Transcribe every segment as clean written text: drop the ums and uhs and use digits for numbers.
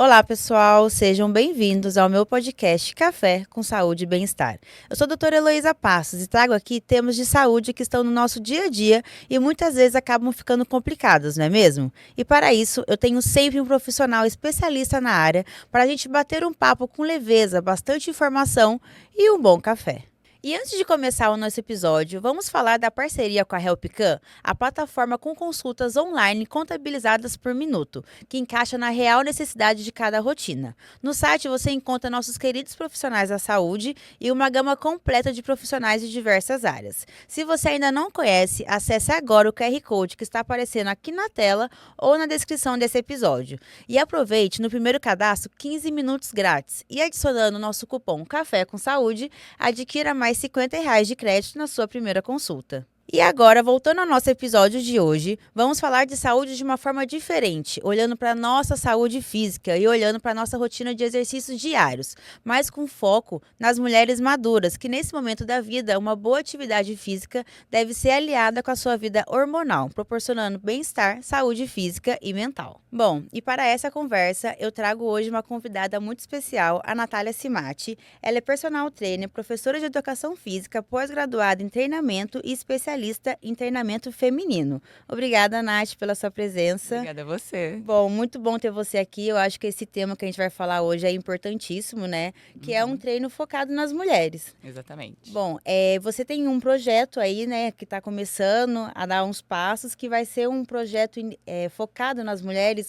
Olá, pessoal, sejam bem-vindos ao meu podcast Café com Saúde e Bem-Estar. Eu sou a doutora Heloísa Passos e trago aqui temas de saúde que estão no nosso dia a dia e muitas vezes acabam ficando complicados, não é mesmo? E para isso, eu tenho sempre um profissional especialista na área para a gente bater um papo com leveza, bastante informação e um bom café. E antes de começar o nosso episódio, vamos falar da parceria com a HelpCam, a plataforma com consultas online contabilizadas por minuto, que encaixa na real necessidade de cada rotina. No site você encontra nossos queridos profissionais da saúde e uma gama completa de profissionais de diversas áreas. Se você ainda não conhece, acesse agora o QR Code que está aparecendo aqui na tela ou na descrição desse episódio. E aproveite no primeiro cadastro 15 minutos grátis e adicionando o nosso cupom Café com Saúde, adquira mais R$ 50 de crédito na sua primeira consulta. E agora, voltando ao nosso episódio de hoje, vamos falar de saúde de uma forma diferente, olhando para a nossa saúde física e olhando para a nossa rotina de exercícios diários, mas com foco nas mulheres maduras, que nesse momento da vida, uma boa atividade física deve ser aliada com a sua vida hormonal, proporcionando bem-estar, saúde física e mental. Bom, e para essa conversa, eu trago hoje uma convidada muito especial, a Natália Cimatti. Ela é personal trainer, professora de educação física, pós-graduada em treinamento e especialista em treinamento feminino. Obrigada, Nath, pela sua presença. Obrigada a você. Bom, muito bom ter você aqui. Eu acho que esse tema que a gente vai falar hoje é importantíssimo, né? Que é um treino focado nas mulheres. Exatamente. Bom, você tem um projeto aí, né, que está começando a dar uns passos, que vai ser um projeto focado nas mulheres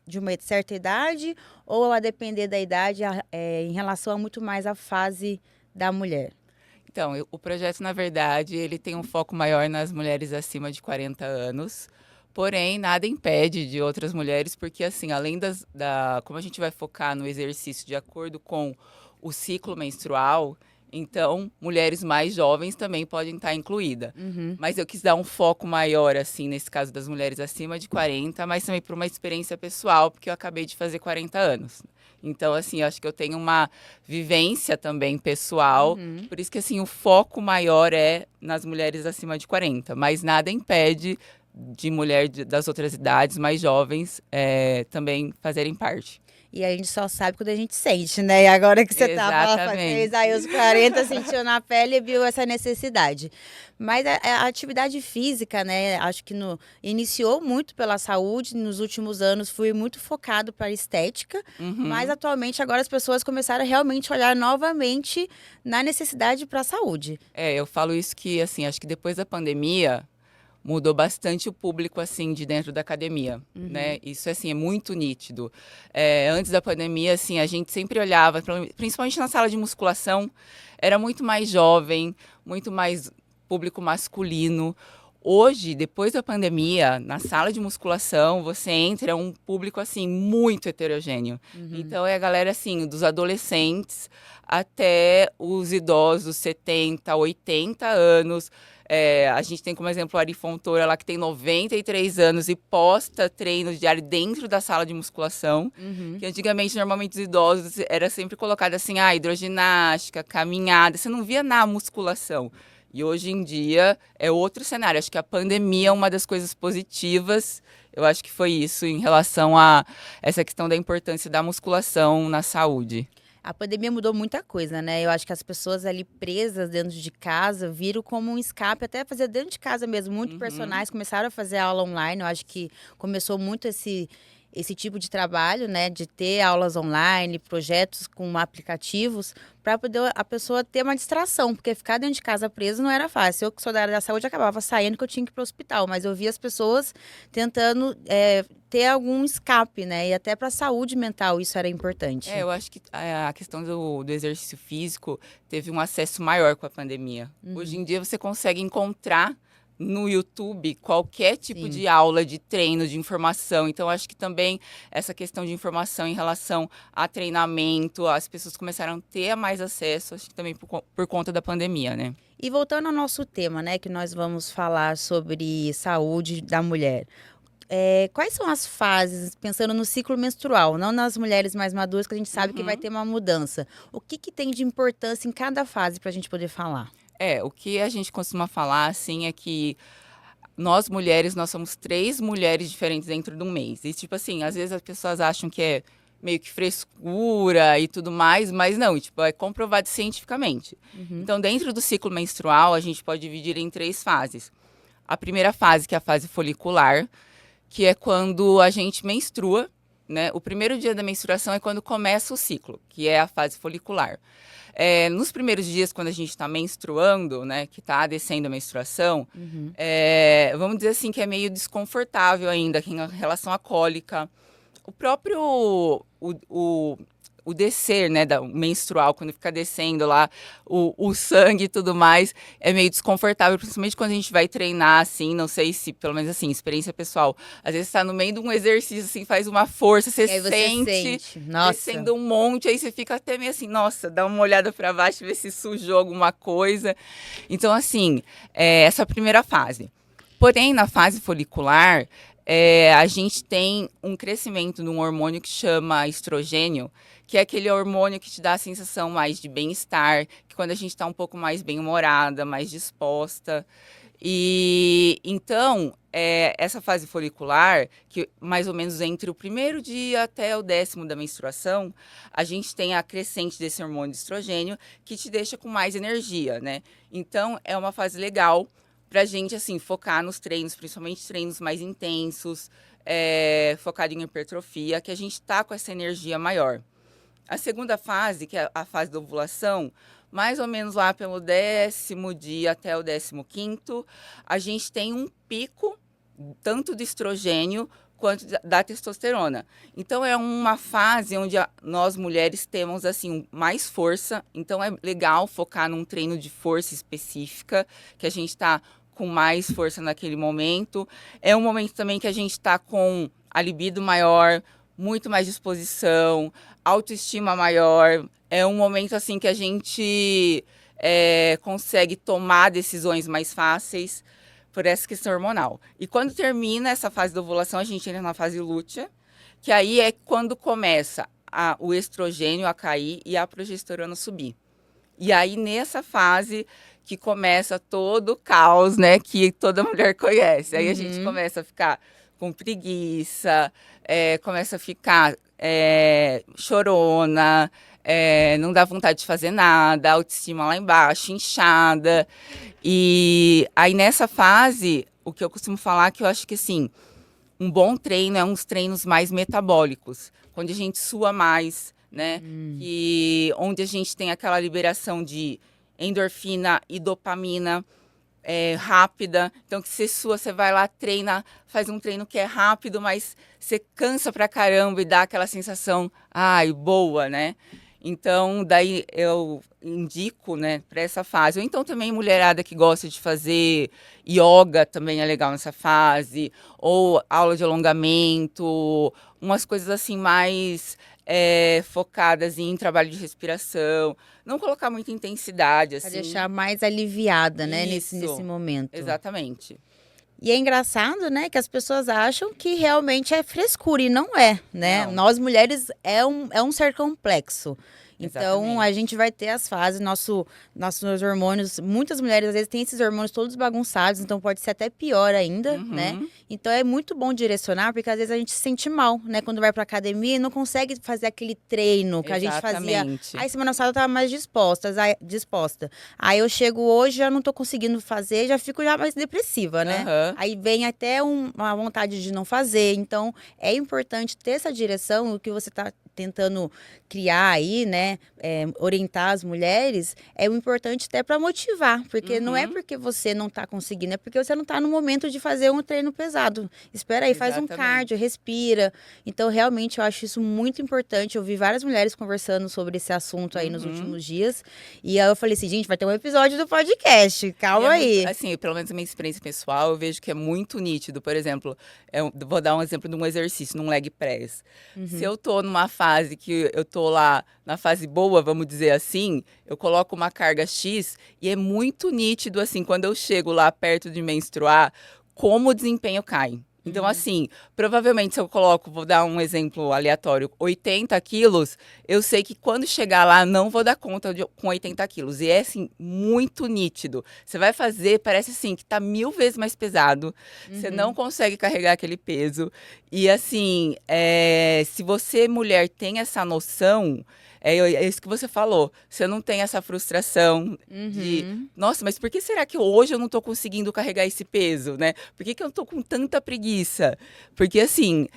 de uma certa idade, ou a depender da idade, em relação a muito mais à fase da mulher? Então, o projeto, na verdade, ele tem um foco maior nas mulheres acima de 40 anos. Porém, nada impede de outras mulheres, porque assim, além como a gente vai focar no exercício de acordo com o ciclo menstrual, então mulheres mais jovens também podem estar incluídas. Mas eu quis dar um foco maior, assim, nesse caso das mulheres acima de 40, mas também por uma experiência pessoal, porque eu acabei de fazer 40 anos. Então, assim, eu acho que eu tenho uma vivência também pessoal, por isso que, assim, o foco maior é nas mulheres acima de 40, mas nada impede de mulher das outras idades mais jovens também fazerem parte. E a gente só sabe quando a gente sente, né? E agora que você Exatamente. fez aí os 40, sentiu na pele e viu essa necessidade. Mas a atividade física, né? Acho que iniciou muito pela saúde, nos últimos anos foi muito focado para a estética, mas atualmente agora as pessoas começaram a realmente olhar novamente na necessidade para a saúde. Eu falo isso que, assim, acho que depois da pandemia mudou bastante o público, assim, de dentro da academia, né? Isso, assim, é muito nítido. Antes da pandemia, assim, a gente sempre olhava, principalmente na sala de musculação, era muito mais jovem, muito mais público masculino. Hoje, depois da pandemia, na sala de musculação, você entra, é um público, assim, muito heterogêneo. Então, é a galera, assim, dos adolescentes até os idosos, 70, 80 anos. A gente tem como exemplo a Ari Fontoura, lá que tem 93 anos e posta treino diário dentro da sala de musculação. Que antigamente, normalmente, os idosos era sempre colocado assim, hidroginástica, caminhada. Você não via na musculação. E hoje em dia é outro cenário. Acho que a pandemia é uma das coisas positivas. Eu acho que foi isso em relação a essa questão da importância da musculação na saúde. A pandemia mudou muita coisa, né? Eu acho que as pessoas ali presas dentro de casa viram como um escape, até fazer dentro de casa mesmo. Muitos personagens começaram a fazer aula online. Eu acho que começou muito esse tipo de trabalho, né? De ter aulas online, projetos com aplicativos, para poder a pessoa ter uma distração, porque ficar dentro de casa preso não era fácil. Eu, que sou da área da saúde, acabava saindo que eu tinha que ir para o hospital, mas eu via as pessoas tentando ter algum escape, né? E até para a saúde mental isso era importante. Eu acho que a questão do exercício físico teve um acesso maior com a pandemia. Hoje em dia você consegue encontrar no YouTube qualquer tipo de aula, de treino, de informação. Então, acho que também essa questão de informação em relação a treinamento, as pessoas começaram a ter mais acesso, acho que também por conta da pandemia, né? E voltando ao nosso tema, né, que nós vamos falar sobre saúde da mulher. Quais são as fases, pensando no ciclo menstrual, não nas mulheres mais maduras, que a gente sabe que vai ter uma mudança. O que tem de importância em cada fase para a gente poder falar? O que a gente costuma falar, assim, é que nós mulheres, nós somos 3 mulheres diferentes dentro de um mês. E, tipo assim, às vezes as pessoas acham que meio que frescura e tudo mais, mas não, tipo, é comprovado cientificamente. Então, dentro do ciclo menstrual, a gente pode dividir em 3 fases. A primeira fase, que é a fase folicular, que é quando a gente menstrua, né? O primeiro dia da menstruação é quando começa o ciclo, que é a fase folicular. Nos primeiros dias, quando a gente está menstruando, né, que está descendo a menstruação, vamos dizer assim que é meio desconfortável ainda em relação à cólica. O próprio o descer, né, o menstrual, quando fica descendo lá o sangue e tudo mais, é meio desconfortável, principalmente quando a gente vai treinar, assim, não sei se, pelo menos assim, experiência pessoal, às vezes tá no meio de um exercício, assim, faz uma força, você sente descendo um monte, aí você fica até meio assim, nossa, dá uma olhada para baixo, ver se sujou alguma coisa. Então, assim, essa é a primeira fase. Porém, na fase folicular, a gente tem um crescimento de um hormônio que chama estrogênio, que é aquele hormônio que te dá a sensação mais de bem-estar, que quando a gente está um pouco mais bem-humorada, mais disposta. E então, essa fase folicular, que mais ou menos entre o primeiro dia até o 10º da menstruação, a gente tem a crescente desse hormônio de estrogênio, que te deixa com mais energia, né? Então, é uma fase legal pra gente, assim, focar nos treinos, principalmente treinos mais intensos, focado em hipertrofia, que a gente tá com essa energia maior. A segunda fase, que é a fase da ovulação, mais ou menos lá pelo 10º dia até o 15º, a gente tem um pico, tanto de estrogênio quanto da testosterona. Então, é uma fase onde nós mulheres temos, assim, mais força. Então, é legal focar num treino de força específica, que a gente está com mais força naquele momento. É um momento também que a gente está com a libido maior, muito mais disposição, autoestima maior. É um momento assim que a gente consegue tomar decisões mais fáceis por essa questão hormonal. E quando termina essa fase da ovulação, a gente entra na fase lútea, que aí é quando começa o estrogênio a cair e a progesterona subir. E aí, nessa fase que começa todo o caos, né, que toda mulher conhece. Aí a gente começa a ficar com preguiça, começa a ficar chorona, não dá vontade de fazer nada, autoestima lá embaixo, inchada. E aí, nessa fase, o que eu costumo falar que eu acho que, assim, um bom treino é uns treinos mais metabólicos, onde a gente sua mais, né? E onde a gente tem aquela liberação de endorfina e dopamina rápida. Então, que você sua, você vai lá, treina, faz um treino que é rápido, mas você cansa pra caramba e dá aquela sensação, ai, boa, né? Então, daí eu indico, né, para essa fase. Ou então também mulherada que gosta de fazer yoga também é legal nessa fase. Ou aula de alongamento, umas coisas assim mais focadas em trabalho de respiração. Não colocar muita intensidade, assim. Pra deixar mais aliviada, né, nesse Isso. momento. Exatamente. E é engraçado, né, que as pessoas acham que realmente é frescura e não é, né? Não. Nós mulheres é um ser complexo. Então, Exatamente. a gente vai ter as fases, nossos hormônios, muitas mulheres às vezes têm esses hormônios todos bagunçados, então pode ser até pior ainda, né? Então, é muito bom direcionar, porque às vezes a gente se sente mal, né? Quando vai pra academia e não consegue fazer aquele treino que a gente fazia. Exatamente. Aí, semana passada eu tava mais disposta. Aí, eu chego hoje, já não tô conseguindo fazer, já fico já mais depressiva, né? Aham. Aí vem até uma vontade de não fazer. Então, é importante ter essa direção, o que você está tentando criar aí, né? Orientar as mulheres, é o importante até para motivar. Porque não é porque você não está conseguindo, é porque você não está no momento de fazer um treino pesado. Espera aí, faz um Exatamente. cardio, respira. Então, realmente, eu acho isso muito importante. Eu vi várias mulheres conversando sobre esse assunto aí nos últimos dias. E aí eu falei assim, gente, vai ter um episódio do podcast. Calma aí. Muito, assim, pelo menos a minha experiência pessoal, eu vejo que é muito nítido. Por exemplo, vou dar um exemplo de um exercício, num leg press. Se eu tô numa fase que eu tô lá na fase boa, vamos dizer assim, eu coloco uma carga X e é muito nítido, assim, quando eu chego lá perto de menstruar, como o desempenho cai. Então, assim, provavelmente se eu coloco, vou dar um exemplo aleatório, 80 quilos, eu sei que quando chegar lá não vou dar conta com 80 quilos. E é, assim, muito nítido. Você vai fazer, parece assim, que tá 1000 vezes mais pesado. Você não consegue carregar aquele peso. E, assim, se você, mulher, tem essa noção, é isso que você falou. Você não tem essa frustração de, nossa, mas por que será que hoje eu não tô conseguindo carregar esse peso, né? Por que eu tô com tanta preguiça? Porque, assim,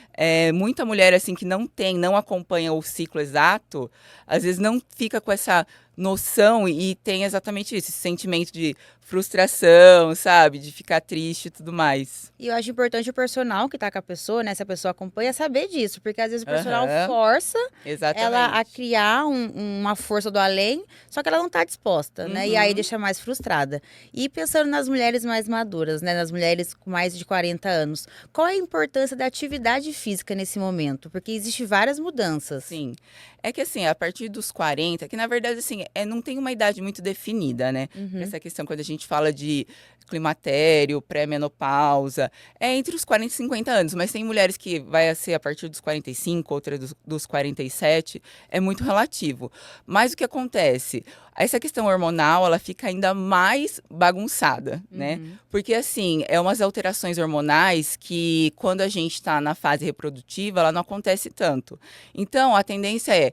muita mulher, assim, que não acompanha o ciclo exato, às vezes não fica com essa noção e tem exatamente isso, esse sentimento de frustração, sabe? De ficar triste e tudo mais. E eu acho importante o personal que tá com a pessoa, né? Se a pessoa acompanha, saber disso. Porque às vezes o personal Aham, força ela a exatamente. criar uma força do além, só que ela não tá disposta, né? E aí Uhum. deixa mais frustrada. E pensando nas mulheres mais maduras, né? Nas mulheres com mais de 40 anos. Qual é a importância da atividade física nesse momento? Porque existe várias mudanças. Sim. É que assim, a partir dos 40, que na verdade assim, não tem uma idade muito definida, né? Pra essa questão quando a gente fala de climatério, pré-menopausa, é entre os 40 e 50 anos, mas tem mulheres que vai ser a partir dos 45, outras dos 47, é muito relativo. Mas o que acontece? Essa questão hormonal, ela fica ainda mais bagunçada, né? Porque assim, é umas alterações hormonais que quando a gente está na fase reprodutiva, ela não acontece tanto. Então, a tendência é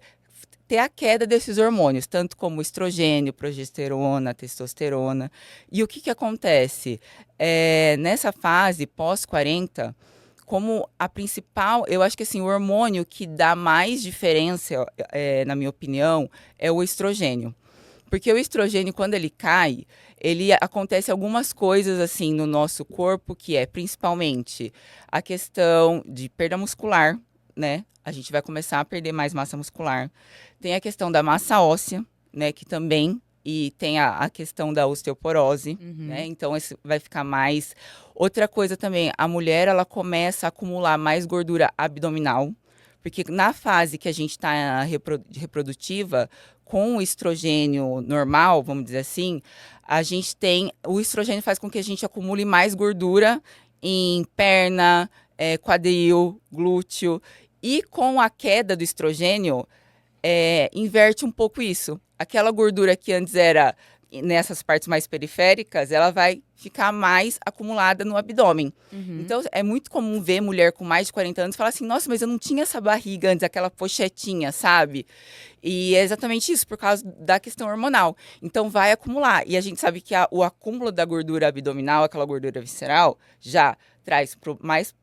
ter a queda desses hormônios, tanto como estrogênio, progesterona, testosterona. E o que acontece? Nessa fase pós-40, como a principal, eu acho que assim, o hormônio que dá mais diferença, na minha opinião, é o estrogênio. Porque o estrogênio, quando ele cai, ele acontece algumas coisas assim no nosso corpo, que é principalmente a questão de perda muscular, né? A gente vai começar a perder mais massa muscular. Tem a questão da massa óssea, né? Que também, e tem a questão da osteoporose, né? Então, esse vai ficar mais. Outra coisa também, a mulher, ela começa a acumular mais gordura abdominal, porque na fase que a gente está reprodutiva, com o estrogênio normal, vamos dizer assim, a gente tem. O estrogênio faz com que a gente acumule mais gordura em perna, quadril, glúteo. E com a queda do estrogênio, inverte um pouco isso. Aquela gordura que antes era nessas partes mais periféricas, ela vai ficar mais acumulada no abdômen. Então, é muito comum ver mulher com mais de 40 anos falar assim, nossa, mas eu não tinha essa barriga antes, aquela pochetinha, sabe? E é exatamente isso, por causa da questão hormonal. Então, vai acumular. E a gente sabe que o acúmulo da gordura abdominal, aquela gordura visceral, já traz mais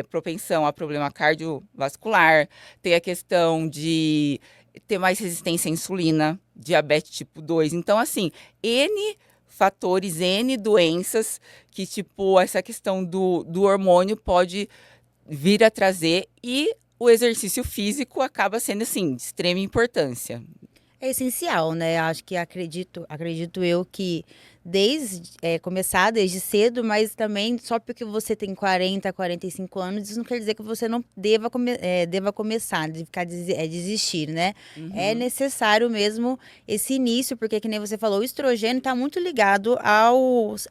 propensão a problema cardiovascular, tem a questão de ter mais resistência à insulina, diabetes tipo 2. Então, assim, N fatores, N doenças que, tipo, essa questão do hormônio pode vir a trazer e o exercício físico acaba sendo, assim, de extrema importância. É essencial, né? Acho que acredito eu que começar desde cedo, mas também só porque você tem 40, 45 anos, isso não quer dizer que você não deva começar, de ficar desistir, né? É necessário mesmo esse início, porque que nem você falou, o estrogênio está muito ligado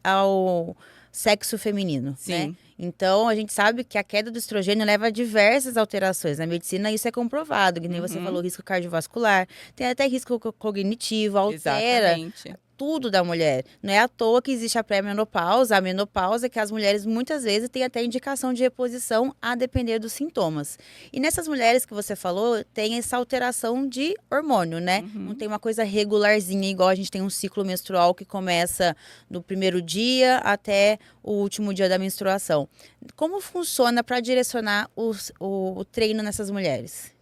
ao sexo feminino, né? Sim. Então, a gente sabe que a queda do estrogênio leva a diversas alterações. Na medicina, isso é comprovado, que nem você falou, risco cardiovascular, tem até risco cognitivo, altera Exatamente. tudo da mulher. Não é à toa que existe a pré-menopausa, a menopausa, que as mulheres muitas vezes têm até indicação de reposição a depender dos sintomas. E nessas mulheres que você falou, tem essa alteração de hormônio, né? Não tem uma coisa regularzinha, igual a gente tem um ciclo menstrual que começa no primeiro dia até o último dia da menstruação. Como funciona para direcionar o treino nessas mulheres?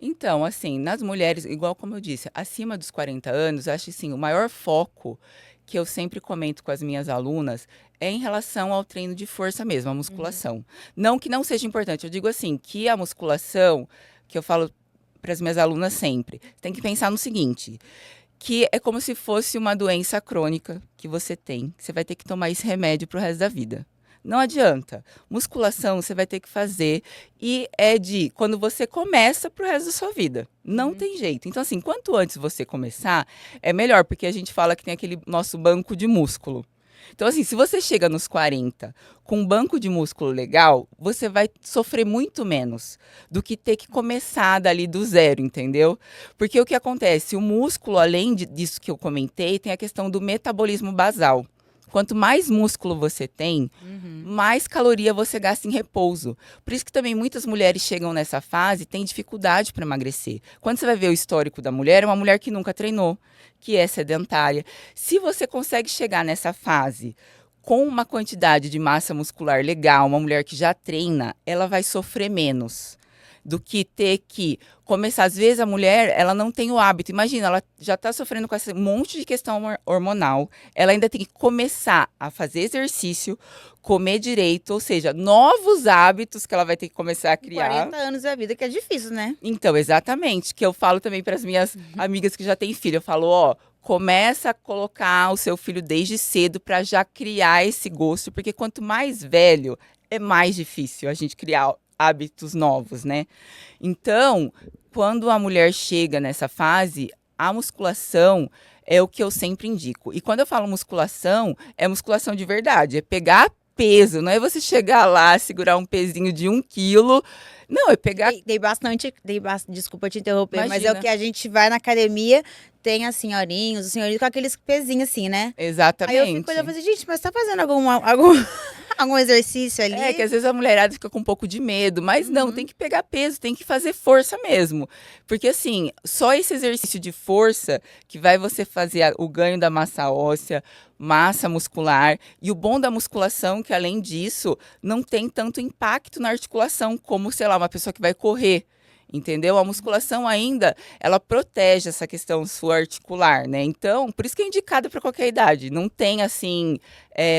Então, assim, nas mulheres, igual como eu disse, acima dos 40 anos, acho assim, o maior foco que eu sempre comento com as minhas alunas é em relação ao treino de força mesmo, a musculação. Não que não seja importante, eu digo assim, que a musculação, que eu falo para as minhas alunas sempre, tem que pensar no seguinte, que é como se fosse uma doença crônica que você tem, que você vai ter que tomar esse remédio pro resto da vida. Não adianta. Musculação você vai ter que fazer e é de quando você começa pro resto da sua vida. Não tem jeito. Então, assim, quanto antes você começar, é melhor, porque a gente fala que tem aquele nosso banco de músculo. Então, assim, se você chega nos 40 com um banco de músculo legal, você vai sofrer muito menos do que ter que começar dali do zero, entendeu? Porque o que acontece? O músculo, além disso que eu comentei, tem a questão do metabolismo basal. Quanto mais músculo você tem, mais caloria você gasta em repouso. Por isso que também muitas mulheres chegam nessa fase e têm dificuldade para emagrecer. Quando você vai ver o histórico da mulher, é uma mulher que nunca treinou, que é sedentária. Se você consegue chegar nessa fase com uma quantidade de massa muscular legal, uma mulher que já treina, ela vai sofrer menos do que ter que começar. Às vezes a mulher, ela não tem o hábito. Imagina, ela já está sofrendo com esse monte de questão hormonal. Ela ainda tem que começar a fazer exercício, comer direito, ou seja, novos hábitos que ela vai ter que começar a criar. 40 anos da vida, que é difícil, né? Então, exatamente, que eu falo também para as minhas amigas que já têm filho. Eu falo, ó, começa a colocar o seu filho desde cedo para já criar esse gosto, porque quanto mais velho, é mais difícil a gente criar hábitos novos, né? Então, quando a mulher chega nessa fase, a musculação é o que eu sempre indico. E quando eu falo musculação, é musculação de verdade, é pegar peso, não é você chegar lá, segurar um pezinho de 1 quilo. Não, é pegar. Desculpa te interromper, Imagina. mas é o que a gente vai na academia, tem as senhorinhos, os senhorinos com aqueles pezinhos assim, né? Exatamente. Aí eu fico olhando e falo assim, gente, mas tá fazendo algum exercício ali? É, que às vezes a mulherada fica com um pouco de medo, mas não, tem que pegar peso, tem que fazer força mesmo. Porque assim, só esse exercício de força que vai você fazer o ganho da massa óssea, massa muscular. E o bom da musculação, que além disso, não tem tanto impacto na articulação, como, sei lá, uma pessoa que vai correr. Entendeu? A musculação ainda, ela protege essa questão sua articular, né? Então, por isso que é indicado para qualquer idade. Não tem, assim,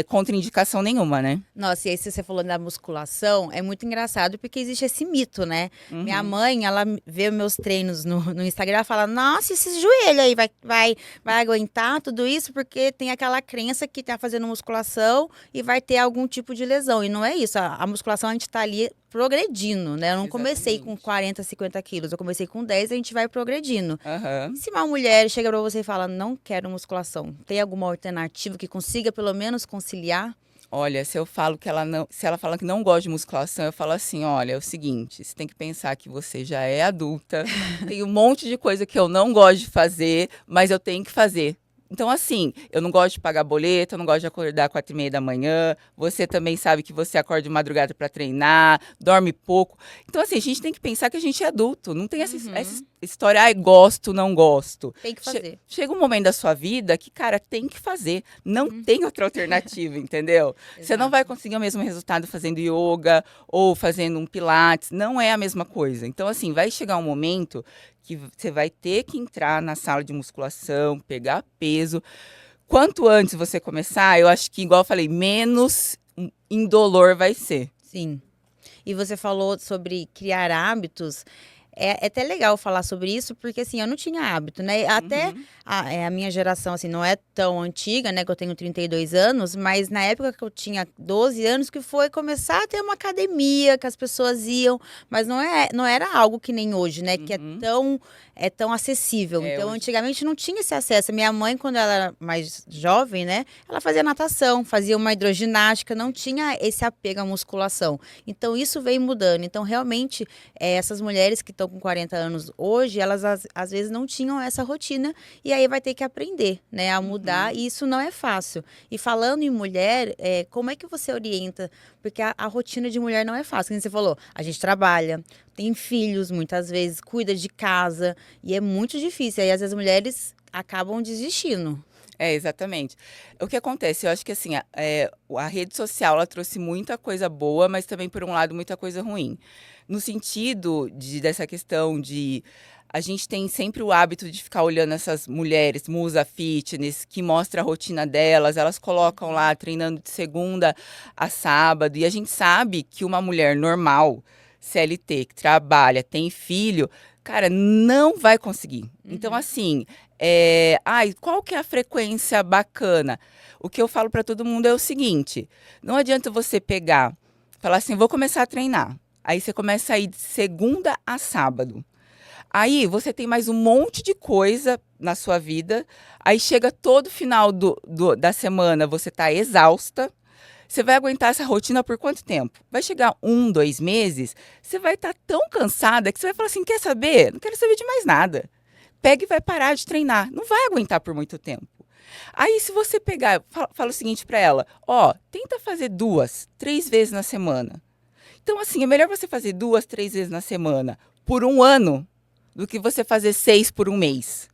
contraindicação nenhuma, né? Nossa, e aí se você falou da musculação, é muito engraçado porque existe esse mito, né? Minha mãe, ela vê meus treinos no Instagram, ela fala, nossa, esse joelho aí vai aguentar tudo isso? Porque tem aquela crença que tá fazendo musculação e vai ter algum tipo de lesão. E não é isso, a musculação a gente tá ali progredindo, né? Eu não comecei com 40, 50 quilos, eu comecei com 10, a gente vai progredindo. E se uma mulher chega pra você e fala, não quero musculação, tem alguma alternativa que consiga pelo menos conciliar? Olha, se eu falo que ela não, se ela fala que não gosta de musculação, eu falo assim, olha, é o seguinte, você tem que pensar que você já é adulta, tem um monte de coisa que eu não gosto de fazer, mas eu tenho que fazer. Então, assim, eu não gosto de pagar boleto, eu não gosto de acordar 4h30 da manhã. Você também sabe que você acorda de madrugada para treinar, dorme pouco. Então, assim, a gente tem que pensar que a gente é adulto. Não tem essa história, ai, gosto, não gosto. Tem que fazer. Chega um momento da sua vida que, cara, tem que fazer. Não tem outra alternativa, entendeu? Você não vai conseguir o mesmo resultado fazendo yoga ou fazendo um pilates. Não é a mesma coisa. Então, assim, vai chegar um momento que você vai ter que entrar na sala de musculação, pegar peso. Quanto antes você começar, eu acho que, igual eu falei, menos indolor vai ser. Sim. E você falou sobre criar hábitos. É até legal falar sobre isso, porque assim, eu não tinha hábito, né? Até a minha geração, assim, não é tão antiga, né? Que eu tenho 32 anos, mas na época que eu tinha 12 anos, que foi começar a ter uma academia, que as pessoas iam, mas não era algo que nem hoje, né? Que é tão acessível. Então, hoje... antigamente não tinha esse acesso. Minha mãe, quando ela era mais jovem, né? Ela fazia natação, fazia uma hidroginástica, não tinha esse apego à musculação. Então, isso veio mudando. Então, realmente, essas mulheres que estão com 40 anos hoje, elas às vezes não tinham essa rotina e aí vai ter que aprender, né, a mudar e isso não é fácil. E falando em mulher, como é que você orienta? Porque a rotina de mulher não é fácil, como você falou, a gente trabalha, tem filhos muitas vezes, cuida de casa e é muito difícil. Aí às vezes as mulheres acabam desistindo. Exatamente. O que acontece? Eu acho que assim, a rede social ela trouxe muita coisa boa, mas também, por um lado, muita coisa ruim. No sentido dessa questão de a gente tem sempre o hábito de ficar olhando essas mulheres, musa fitness, que mostra a rotina delas, elas colocam lá treinando de segunda a sábado, e a gente sabe que uma mulher normal, CLT, que trabalha, tem filho, cara, não vai conseguir. Então, assim, qual que é a frequência bacana? O que eu falo para todo mundo é o seguinte, não adianta você falar assim, vou começar a treinar. Aí você começa a ir de segunda a sábado. Aí você tem mais um monte de coisa na sua vida, aí chega todo final da semana, você tá exausta. Você vai aguentar essa rotina por quanto tempo? Vai chegar 1, 2 meses, você vai estar tão cansada que você vai falar assim, quer saber? Não quero saber de mais nada. Pega e vai parar de treinar. Não vai aguentar por muito tempo. Aí, se você pegar, fala o seguinte para ela, ó, tenta fazer 2, 3 vezes na semana. Então, assim, é melhor você fazer 2, 3 vezes na semana por um ano do que você fazer 6 por um mês.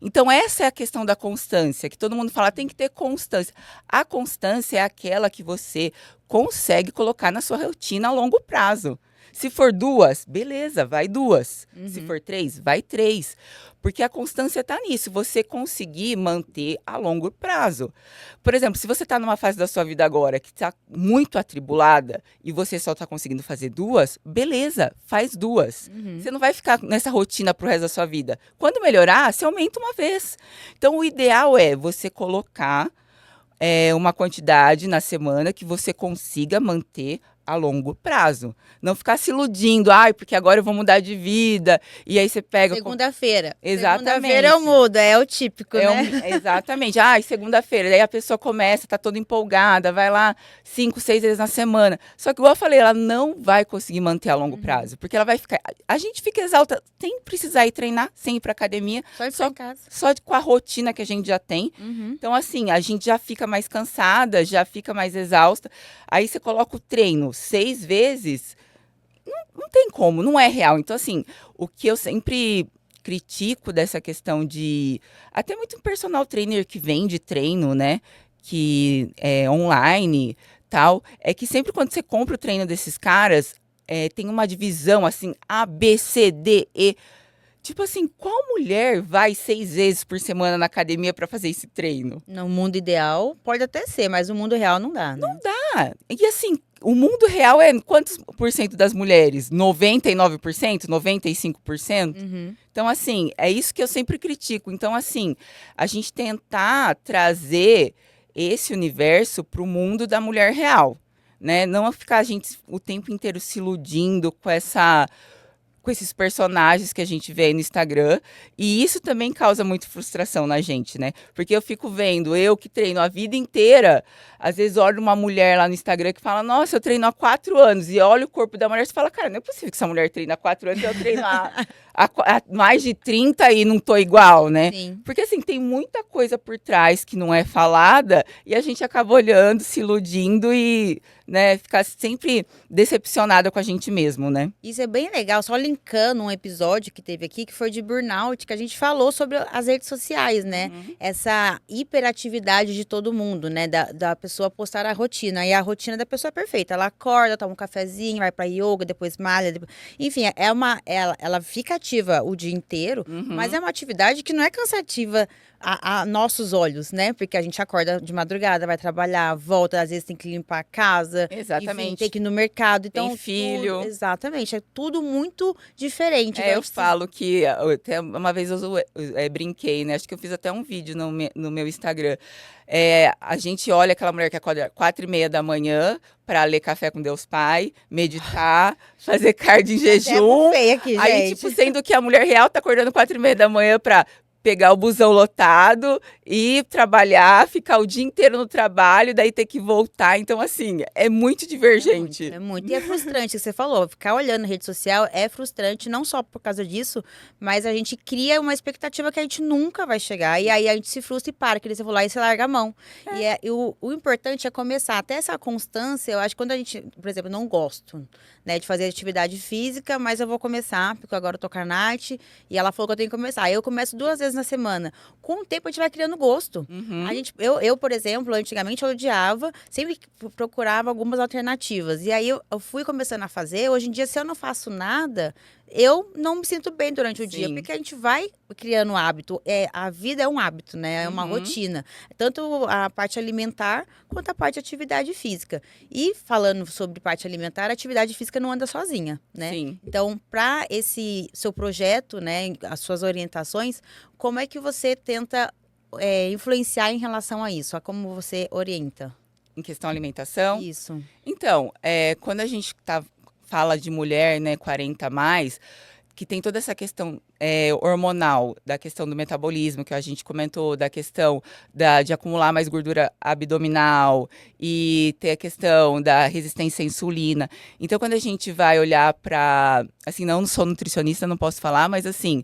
Então, essa é a questão da constância, que todo mundo fala, tem que ter constância. A constância é aquela que você consegue colocar na sua rotina a longo prazo. Se for 2, beleza, vai 2. Se for 3, vai 3. Porque a constância está nisso, você conseguir manter a longo prazo. Por exemplo, se você está numa fase da sua vida agora que está muito atribulada e você só está conseguindo fazer 2, beleza, faz 2. Você não vai ficar nessa rotina pro resto da sua vida. Quando melhorar, você aumenta uma vez. Então, o ideal é você colocar uma quantidade na semana que você consiga manter a longo prazo. Não ficar se iludindo, porque agora eu vou mudar de vida. E aí você pega... Segunda-feira. Exatamente. Segunda-feira eu mudo, é o típico, né? Exatamente. Segunda-feira. Daí a pessoa começa, tá toda empolgada, vai lá 5, 6 vezes na semana. Só que, igual eu falei, ela não vai conseguir manter a longo prazo. Porque ela vai ficar... A gente fica exalta sem precisar ir treinar, sem ir pra academia. Só em casa. Só com a rotina que a gente já tem. Então, assim, a gente já fica mais cansada, já fica mais exausta. Aí você coloca o treino 6 vezes, não tem como, não é real. Então, assim, o que eu sempre critico dessa questão de... Até muito personal trainer que vende treino, né? Que é online, tal. É que sempre quando você compra o treino desses caras, tem uma divisão, assim, A, B, C, D, E... Tipo assim, qual mulher vai 6 vezes por semana na academia para fazer esse treino? No mundo ideal, pode até ser, mas no mundo real não dá, né? Não dá. E assim, o mundo real é quantos por cento das mulheres? 99%? 95%? Então, assim, é isso que eu sempre critico. Então, assim, a gente tentar trazer esse universo para o mundo da mulher real, né? Não ficar a gente o tempo inteiro se iludindo com esses personagens que a gente vê aí no Instagram. E isso também causa muita frustração na gente, né? Porque eu fico vendo, eu que treino a vida inteira, às vezes olho uma mulher lá no Instagram que fala, nossa, eu treino há 4 anos. E olha o corpo da mulher e fala, cara, não é possível que essa mulher treine há 4 anos e eu treino há mais de 30 e não tô igual, né? Sim. Porque assim, tem muita coisa por trás que não é falada e a gente acaba olhando, se iludindo e, né, ficar sempre decepcionada com a gente mesmo, né? Isso é bem legal, só linkando um episódio que teve aqui, que foi de burnout, que a gente falou sobre as redes sociais, né? Essa hiperatividade de todo mundo, né? Da pessoa postar a rotina. E a rotina da pessoa é perfeita. Ela acorda, toma um cafezinho, vai pra yoga, depois malha. Enfim, ela fica ativa o dia inteiro, mas é uma atividade que não é cansativa a nossos olhos, né? Porque a gente acorda de madrugada, vai trabalhar, volta, às vezes tem que limpar a casa. Exatamente. Enfim, tem que ir no mercado. Então, tem filho. Exatamente. É tudo muito diferente. Eu falo que, até uma vez eu brinquei, né? Acho que eu fiz até um vídeo no meu Instagram. A gente olha aquela mulher que acorda 4h30 da manhã para ler Café com Deus Pai, meditar, fazer cardio em jejum. Aqui, aí, tipo, sendo que a mulher real tá acordando 4h30 da manhã para pegar o busão lotado, ir trabalhar, ficar o dia inteiro no trabalho, daí ter que voltar. Então, assim, é muito divergente. É muito. E é frustrante, que você falou, ficar olhando rede social é frustrante, não só por causa disso, mas a gente cria uma expectativa que a gente nunca vai chegar. E aí a gente se frustra e para, que você falou, aí você larga a mão. E o importante é começar. Até essa constância, eu acho que quando a gente, por exemplo, não gosto, né, de fazer atividade física, mas eu vou começar, porque agora eu tô com a Nath, e ela falou que eu tenho que começar. Aí eu começo 2 vezes na semana. Com o tempo a gente vai criando gosto. Eu, por exemplo, antigamente eu odiava, sempre procurava algumas alternativas. E aí eu fui começando a fazer. Hoje em dia, se eu não faço nada, eu não me sinto bem durante o dia, porque a gente vai criando hábito. A vida é um hábito, né? É uma rotina. Tanto a parte alimentar quanto a parte de atividade física. E falando sobre parte alimentar, a atividade física não anda sozinha, né? Sim. Então, para esse seu projeto, né, as suas orientações, como é que você tenta influenciar em relação a isso? A como você orienta? Em questão alimentação? Isso. Então, quando a gente fala de mulher, né, 40 a mais, que tem toda essa questão hormonal, da questão do metabolismo, que a gente comentou, da questão de acumular mais gordura abdominal e ter a questão da resistência à insulina. Então, quando a gente vai olhar para, assim, não sou nutricionista, não posso falar, mas assim,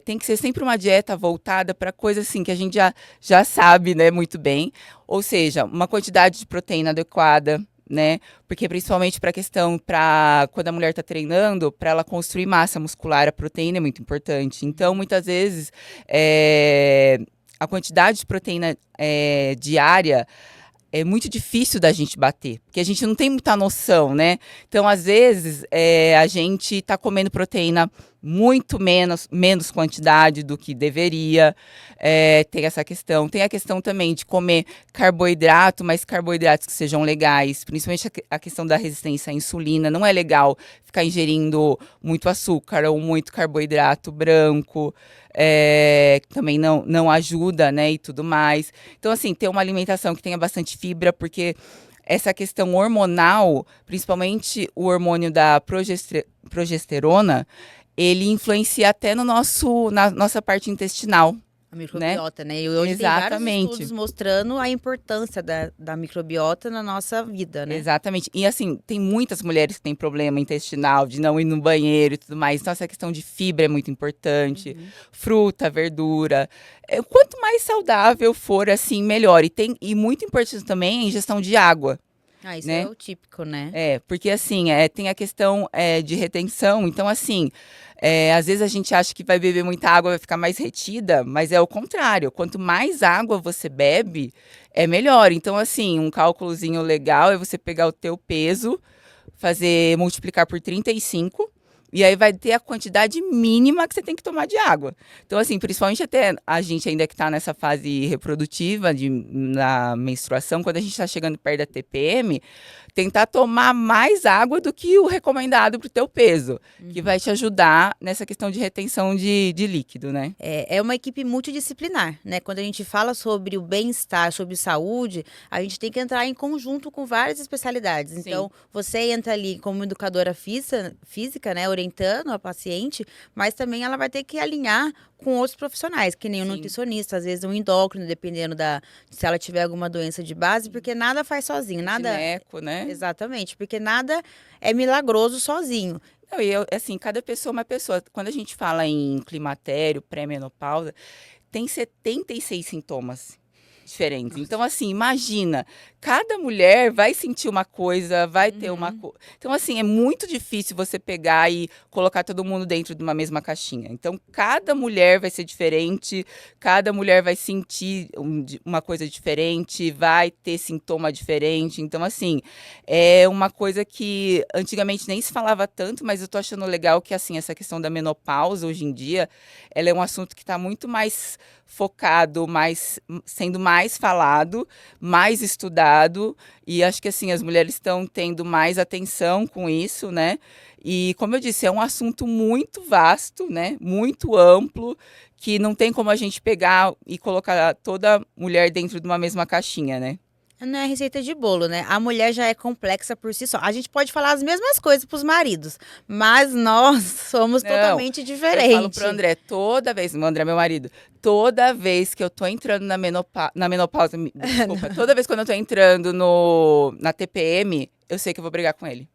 tem que ser sempre uma dieta voltada para coisas assim que a gente já sabe, né, muito bem. Ou seja, uma quantidade de proteína adequada, né? Porque principalmente para a questão, para quando a mulher está treinando, para ela construir massa muscular, a proteína é muito importante. Então, muitas vezes, a quantidade de proteína diária é muito difícil da gente bater, porque a gente não tem muita noção, né? Então, às vezes, a gente está comendo proteína muito menos quantidade do que deveria. Tem essa questão. Tem a questão também de comer carboidrato, mas carboidratos que sejam legais, principalmente a questão da resistência à insulina. Não é legal ficar ingerindo muito açúcar ou muito carboidrato branco. Também não ajuda, né, e tudo mais. Então, assim, ter uma alimentação que tenha bastante fibra, porque essa questão hormonal, principalmente o hormônio da progesterona, ele influencia até na nossa parte intestinal. A microbiota, né? E hoje Exatamente. tem vários estudos mostrando a importância da microbiota na nossa vida, né? Exatamente. E assim, tem muitas mulheres que têm problema intestinal, de não ir no banheiro e tudo mais. Então, essa questão de fibra é muito importante. Fruta, verdura. Quanto mais saudável for, assim, melhor. E muito importante também a ingestão de água. Isso né? é o típico, né? Porque assim, tem a questão de retenção. Então, assim, às vezes a gente acha que vai beber muita água, vai ficar mais retida, mas é o contrário. Quanto mais água você bebe, é melhor. Então, assim, um cálculozinho legal é você pegar o teu peso, multiplicar por 35, e aí vai ter a quantidade mínima que você tem que tomar de água. Então, assim, principalmente até a gente ainda que está nessa fase reprodutiva, na menstruação, quando a gente está chegando perto da TPM, tentar tomar mais água do que o recomendado para o teu peso, que vai te ajudar nessa questão de retenção de líquido, né? É uma equipe multidisciplinar, né? Quando a gente fala sobre o bem-estar, sobre saúde, a gente tem que entrar em conjunto com várias especialidades. Sim. Então, você entra ali como educadora física, né? Orientando a paciente, mas também ela vai ter que alinhar com outros profissionais, que nem um nutricionista, às vezes um endócrino, dependendo se ela tiver alguma doença de base, porque nada faz sozinho, nada... Gineco, né? Exatamente, porque nada é milagroso sozinho. Não, assim, cada pessoa é uma pessoa. Quando a gente fala em climatério, pré-menopausa, tem 76 sintomas diferentes. Nossa. Então, assim, imagina, cada mulher vai sentir uma coisa, vai ter uma coisa. Então, assim, é muito difícil você pegar e colocar todo mundo dentro de uma mesma caixinha. Então, cada mulher vai ser diferente, cada mulher vai sentir uma coisa diferente, vai ter sintoma diferente. Então, assim, é uma coisa que antigamente nem se falava tanto, mas eu tô achando legal que, assim, essa questão da menopausa, hoje em dia, ela é um assunto que está muito mais focado, sendo mais falado, mais estudado, e acho que assim as mulheres estão tendo mais atenção com isso, né? E como eu disse, é um assunto muito vasto, né? Muito amplo, que não tem como a gente pegar e colocar toda mulher dentro de uma mesma caixinha, né? Não é receita de bolo, né? A mulher já é complexa por si só. A gente pode falar as mesmas coisas pros maridos, mas nós somos totalmente diferentes. Eu falo pro André, toda vez, o André é meu marido, toda vez que eu tô entrando na menopausa, desculpa, toda vez quando eu tô entrando na TPM, eu sei que eu vou brigar com ele.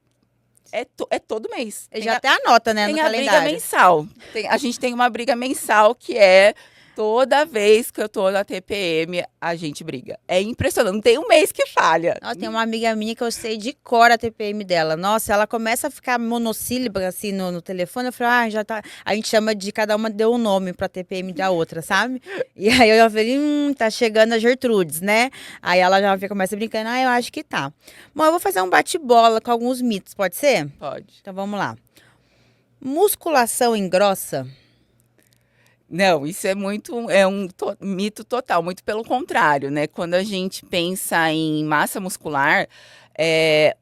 É todo mês. Ele já até anota, né, no calendário. Tem a briga mensal. A gente tem uma briga mensal que é... Toda vez que eu tô na TPM, a gente briga. É impressionante, não tem um mês que falha. Nossa, tem uma amiga minha que eu sei de cor a TPM dela. Nossa, ela começa a ficar monossílaba assim no telefone. Eu falo, já tá. A gente chama de cada uma deu um nome pra TPM da outra, sabe? E aí eu já falei, tá chegando a Gertrudes, né? Aí ela já começa brincando, eu acho que tá. Bom, eu vou fazer um bate-bola com alguns mitos, pode ser? Pode. Então vamos lá. Musculação engrossa? Não, isso é um mito total, muito pelo contrário, né? Quando a gente pensa em massa muscular,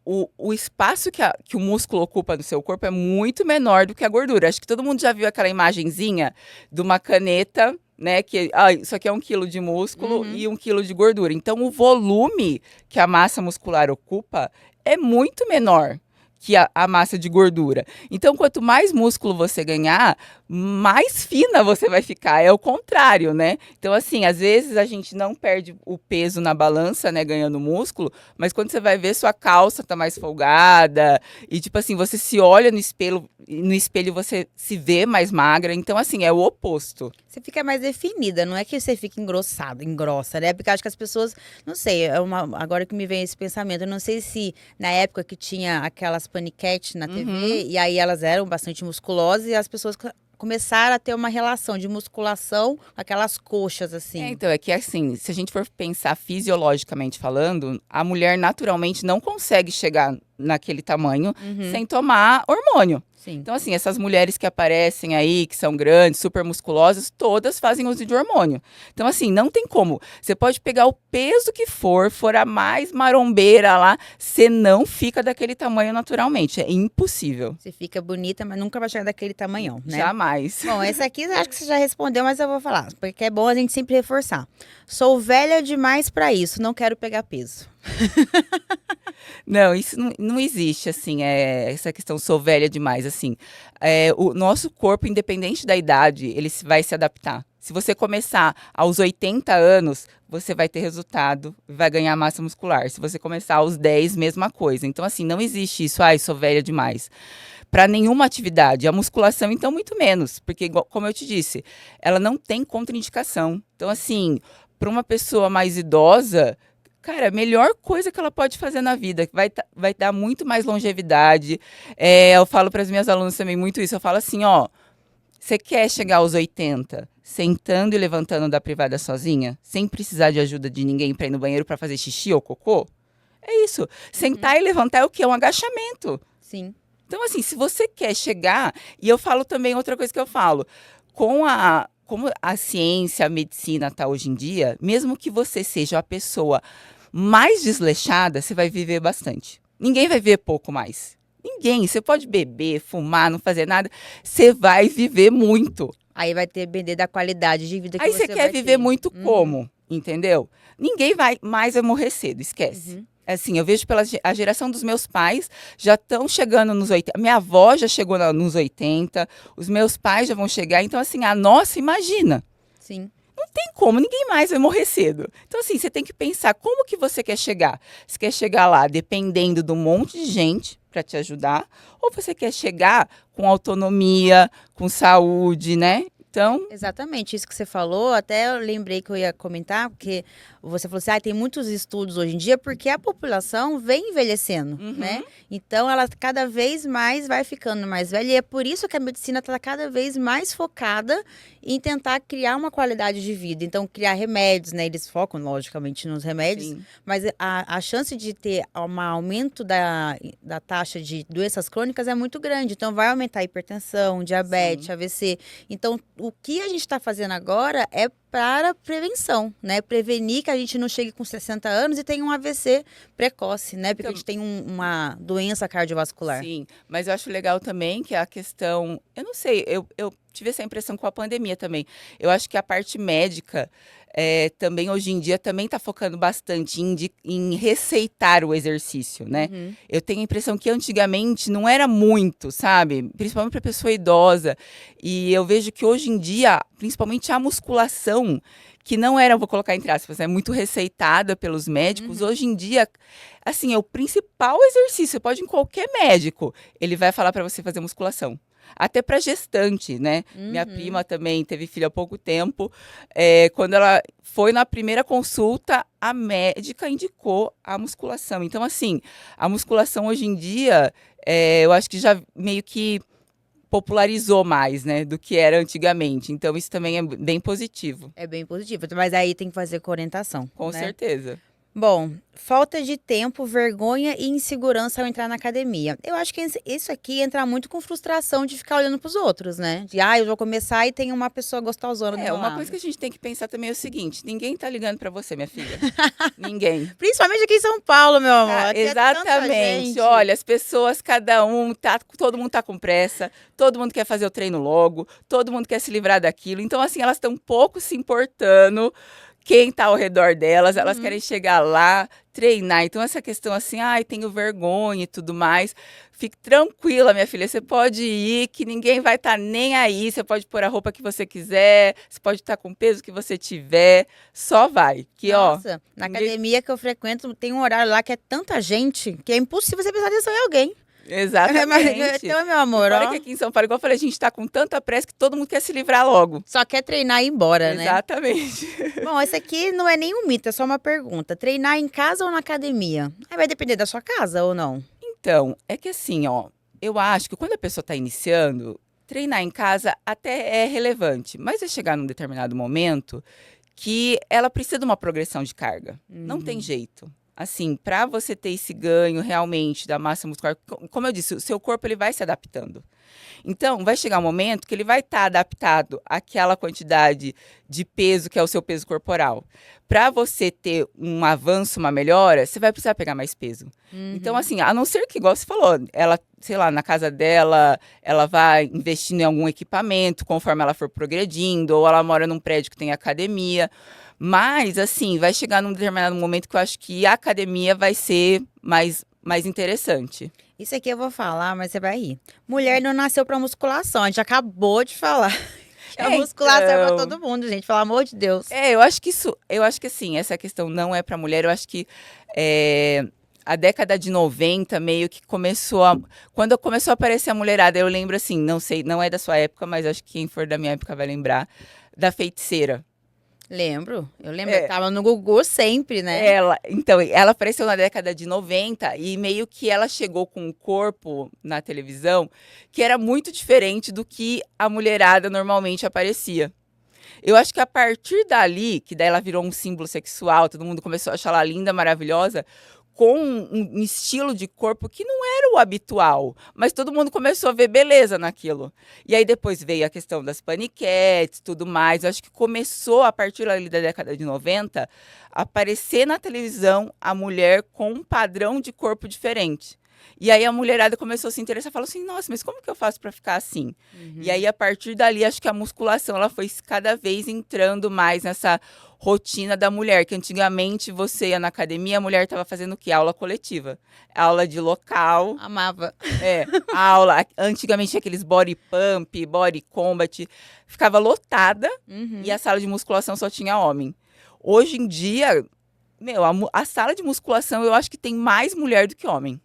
o espaço que o músculo ocupa no seu corpo é muito menor do que a gordura. Acho que todo mundo já viu aquela imagenzinha de uma caneta, né? Que isso aqui é 1 quilo de músculo e 1 quilo de gordura. Então, o volume que a massa muscular ocupa é muito menor que a massa de gordura. Então, quanto mais músculo você ganhar, mais fina você vai ficar. É o contrário, né? Então, assim, às vezes a gente não perde o peso na balança, né, ganhando músculo, mas quando você vai ver, sua calça tá mais folgada e, tipo assim, você se olha no espelho você se vê mais magra. Então, assim, é o oposto. Você fica mais definida, não é que você fica engrossa, né? Porque acho que as pessoas, não sei, agora que me vem esse pensamento, eu não sei se na época que tinha aquelas paniquetes na TV, e aí elas eram bastante musculosas, e as pessoas começaram a ter uma relação de musculação com aquelas coxas, assim. Então, é que assim, se a gente for pensar fisiologicamente falando, a mulher naturalmente não consegue chegar naquele tamanho sem tomar hormônio. Sim. Então, assim, essas mulheres que aparecem aí, que são grandes, super musculosas, todas fazem uso de hormônio. Então, assim, não tem como. Você pode pegar o peso que for a mais marombeira lá, você não fica daquele tamanho naturalmente. É impossível. Você fica bonita, mas nunca vai chegar daquele tamanhão, né? Jamais. Bom, esse aqui acho que você já respondeu, mas eu vou falar, porque é bom a gente sempre reforçar. Sou velha demais pra isso, não quero pegar peso. Não, isso não existe, assim, essa questão sou velha demais, assim. O nosso corpo, independente da idade, ele vai se adaptar. Se você começar aos 80 anos, você vai ter resultado, vai ganhar massa muscular. Se você começar aos 10, mesma coisa. Então, assim, não existe isso, sou velha demais. Para nenhuma atividade. A musculação, então, muito menos. Porque, como eu te disse, ela não tem contraindicação. Então, assim, para uma pessoa mais idosa, cara, a melhor coisa que ela pode fazer na vida, vai dar muito mais longevidade. Eu falo para as minhas alunas também muito isso. Eu falo assim, ó, você quer chegar aos 80 sentando e levantando da privada sozinha, sem precisar de ajuda de ninguém para ir no banheiro para fazer xixi ou cocô? É isso. Sentar e levantar é o quê? É um agachamento. Sim. Então, assim, se você quer chegar... E eu falo também outra coisa que eu falo. Como a ciência, a medicina está hoje em dia, mesmo que você seja a pessoa mais desleixada, você vai viver bastante. Ninguém vai viver pouco mais. Ninguém. Você pode beber, fumar, não fazer nada. Você vai viver muito. Aí vai depender da qualidade de vida que Aí você você quer vai viver ter. muito como? Entendeu? Ninguém vai morrer cedo, esquece. Assim, eu vejo a geração dos meus pais já estão chegando nos 80. Minha avó já chegou nos 80, os meus pais já vão chegar. Então, assim, a nossa, imagina. Sim. Não tem como, ninguém mais vai morrer cedo. Então, assim, você tem que pensar como que você quer chegar. Você quer chegar lá dependendo de um monte de gente para te ajudar, ou você quer chegar com autonomia, com saúde, né? Então, Exatamente, isso que você falou, até eu lembrei que eu ia comentar, porque você falou assim, tem muitos estudos hoje em dia, porque a população vem envelhecendo, né? Então, ela cada vez mais vai ficando mais velha, e é por isso que a medicina está cada vez mais focada em tentar criar uma qualidade de vida. Então, criar remédios, né? Eles focam, logicamente, nos remédios, sim. mas a chance de ter um aumento da taxa de doenças crônicas é muito grande. Então, vai aumentar a hipertensão, diabetes, Sim. AVC. Então, o que a gente está fazendo agora é para prevenção, né? Prevenir que a gente não chegue com 60 anos e tenha um AVC precoce, né? Porque a gente tem uma doença cardiovascular. Sim, mas eu acho legal também que a questão... Eu não sei, eu tive essa impressão com a pandemia também. Eu acho que a parte médica... também hoje em dia também está focando bastante em receitar o exercício, né? Eu tenho a impressão que antigamente não era muito, sabe? Principalmente para pessoa idosa. E eu vejo que hoje em dia, principalmente a musculação, que não era, vou colocar entre aspas, é muito receitada pelos médicos. Hoje em dia, assim, é o principal exercício. Você pode ir em qualquer médico, ele vai falar para você fazer musculação. Até para gestante, né? Minha prima também teve filho há pouco tempo. Quando ela foi na primeira consulta, a médica indicou a musculação. Então, assim, a musculação hoje em dia, eu acho que já meio que popularizou mais, né, do que era antigamente. Então, isso também é bem positivo. É bem positivo, mas aí tem que fazer com orientação. Com certeza. Bom, falta de tempo, vergonha e insegurança ao entrar na academia. Eu acho que isso aqui entra muito com frustração de ficar olhando pros outros, né? De, eu vou começar e tem uma pessoa gostosona do meu Uma lado. coisa que a gente tem que pensar também é o seguinte, ninguém tá ligando pra você, minha filha. Ninguém. Principalmente aqui em São Paulo, meu amor. Aqui Exatamente. É tanta gente. Olha, as pessoas, todo mundo tá com pressa, todo mundo quer fazer o treino logo, todo mundo quer se livrar daquilo. Então, assim, elas estão pouco se importando quem está ao redor delas, elas querem chegar lá, treinar. Então, essa questão assim, ai, tenho vergonha e tudo mais. Fique tranquila, minha filha, você pode ir, que ninguém vai estar nem aí. Você pode pôr a roupa que você quiser, você pode estar com o peso que você tiver, só vai. Que, Nossa, ó, na ninguém- academia que eu frequento, tem um horário lá que é tanta gente que é impossível você prestar atenção em alguém. Exatamente. Então, meu amor, Fora ó, que aqui em São Paulo, igual eu falei, a gente tá com tanta pressa que todo mundo quer se livrar logo. só quer treinar e ir embora, né? Exatamente. Bom, esse aqui não é nenhum mito, é só uma pergunta. Treinar em casa ou na academia? Aí vai depender da sua casa ou não? Então, é que assim, ó, eu acho que quando a pessoa está iniciando, treinar em casa até é relevante, mas vai chegar num determinado momento que ela precisa de uma progressão de carga. Não tem jeito. Assim, para você ter esse ganho realmente da massa muscular, como eu disse, o seu corpo ele vai se adaptando. Então, vai chegar um momento que ele vai estar adaptado àquela quantidade de peso que é o seu peso corporal. Para você ter um avanço, uma melhora, você vai precisar pegar mais peso. Então, assim, a não ser que, igual você falou, ela, sei lá, na casa dela, ela vai investindo em algum equipamento conforme ela for progredindo, ou ela mora num prédio que tem academia. Mas, assim, vai chegar num determinado momento que eu acho que a academia vai ser mais interessante. Isso aqui eu vou falar, mas você vai rir. Mulher não nasceu pra musculação, a gente acabou de falar. Que a musculação é pra todo mundo, gente, pelo amor de Deus. Eu acho que assim, essa questão não é para mulher, eu acho que a década de 90 meio que quando começou a aparecer a mulherada, eu lembro assim, não sei, não é da sua época, mas acho que quem for da minha época vai lembrar, da Feiticeira. Lembro, eu tava no Gugu sempre, né? Ela apareceu na década de 90 e meio que ela chegou com um corpo na televisão que era muito diferente do que a mulherada normalmente aparecia. Eu acho que a partir dali, que daí ela virou um símbolo sexual, todo mundo começou a achar ela linda, maravilhosa, com um estilo de corpo que não era o habitual, mas todo mundo começou a ver beleza naquilo. E aí depois veio a questão das paniquetes, tudo mais. Eu acho que começou, a partir ali da década de 90, a aparecer na televisão a mulher com um padrão de corpo diferente. E aí a mulherada começou a se interessar, falou assim, nossa, mas como que eu faço para ficar assim? E aí, a partir dali, acho que a musculação ela foi cada vez entrando mais nessa rotina da mulher, que antigamente você ia na academia, a mulher estava fazendo o quê? Aula coletiva. Aula de local. Amava. Aula. Antigamente aqueles body pump, body combat. Ficava lotada e a sala de musculação só tinha homem. Hoje em dia, a sala de musculação eu acho que tem mais mulher do que homem.